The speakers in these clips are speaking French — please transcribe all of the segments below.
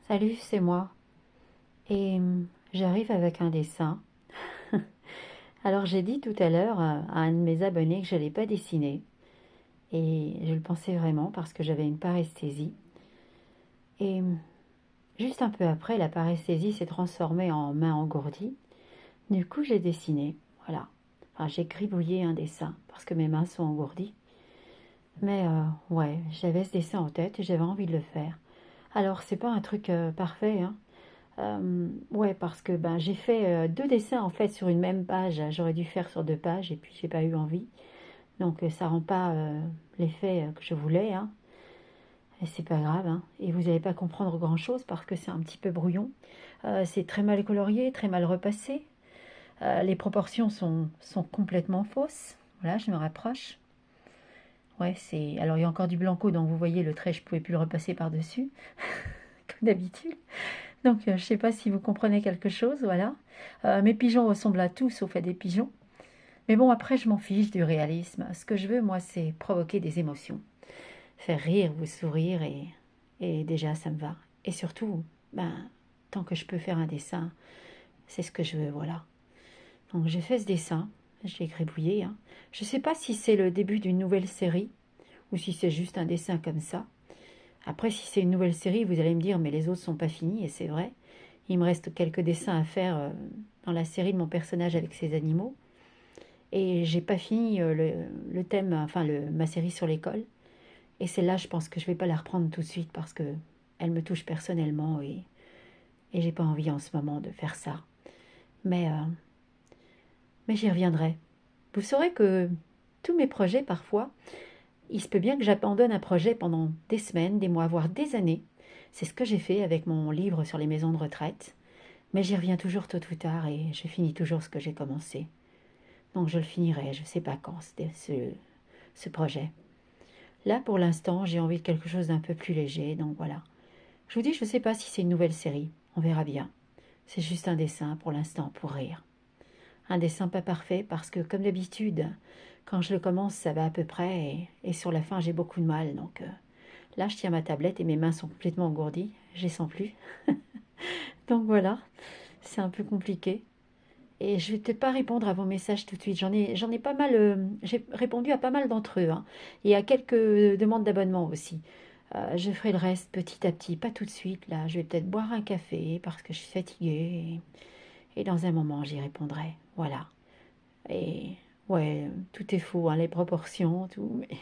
Salut, c'est moi. Et j'arrive avec un dessin. Alors j'ai dit tout à l'heure à un de mes abonnés que je n'allais pas dessiner. Et je le pensais vraiment parce que j'avais une paresthésie. Et juste un peu après, la paresthésie s'est transformée en main engourdie. Du coup, j'ai dessiné. Voilà. Enfin, j'ai gribouillé un dessin parce que mes mains sont engourdies. Mais ouais, j'avais ce dessin en tête et j'avais envie de le faire. Alors, c'est pas un truc parfait, hein. Ouais, parce que ben, j'ai fait deux dessins en fait sur une même page. J'aurais dû faire sur deux pages et puis j'ai pas eu envie. Donc ça rend pas l'effet que je voulais, hein. Et c'est pas grave, hein. Et vous n'allez pas comprendre grand-chose parce que c'est un petit peu brouillon. C'est très mal colorié, très mal repassé. Les proportions sont complètement fausses. Voilà, je me rapproche. Ouais, c'est. Alors il y a encore du blanco, donc vous voyez le trait, je pouvais plus le repasser par-dessus, comme d'habitude. Donc, je ne sais pas si vous comprenez quelque chose, voilà. Mes pigeons ressemblent à tout sauf à des pigeons. Mais bon, après, je m'en fiche du réalisme. Ce que je veux, moi, c'est provoquer des émotions. Faire rire, vous sourire, et déjà, ça me va. Et surtout, ben, tant que je peux faire un dessin, c'est ce que je veux, voilà. Donc, j'ai fait ce dessin, je l'ai gribouillé, hein. Je ne sais pas si c'est le début d'une nouvelle série, ou si c'est juste un dessin comme ça. Après, si c'est une nouvelle série, vous allez me dire, mais les autres sont pas finis, et c'est vrai. Il me reste quelques dessins à faire dans la série de mon personnage avec ses animaux. Et j'ai pas fini le thème, enfin ma série sur l'école. Et celle-là, je pense que je vais pas la reprendre tout de suite parce que elle me touche personnellement et j'ai pas envie en ce moment de faire ça. Mais, euh, mais j'y reviendrai. Vous saurez que tous mes projets, parfois, il se peut bien que j'abandonne un projet pendant des semaines, des mois, voire des années. C'est ce que j'ai fait avec mon livre sur les maisons de retraite. Mais j'y reviens toujours tôt ou tard et je finis toujours ce que j'ai commencé. Donc je le finirai, je ne sais pas quand, ce projet. Là, pour l'instant, j'ai envie de quelque chose d'un peu plus léger, donc voilà. Je vous dis, je ne sais pas si c'est une nouvelle série, on verra bien. C'est juste un dessin pour l'instant, pour rire. Un dessin pas parfait parce que, comme d'habitude, quand je le commence, ça va à peu près et sur la fin, j'ai beaucoup de mal. Donc là, je tiens ma tablette et mes mains sont complètement engourdies, je les sens plus. Donc voilà, c'est un peu compliqué. Et je vais peut-être pas répondre à vos messages tout de suite. J'en ai pas mal. J'ai répondu à pas mal d'entre eux, hein, et à quelques demandes d'abonnement aussi. Je ferai le reste petit à petit, pas tout de suite. Là, je vais peut-être boire un café parce que je suis fatiguée. Et dans un moment, j'y répondrai. Voilà. Et ouais, tout est faux, hein, les proportions, tout. Mais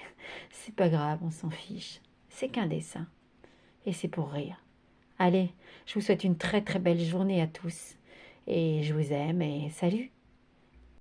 c'est pas grave, on s'en fiche. C'est qu'un dessin. Et c'est pour rire. Allez, je vous souhaite une très très belle journée à tous. Et je vous aime et salut!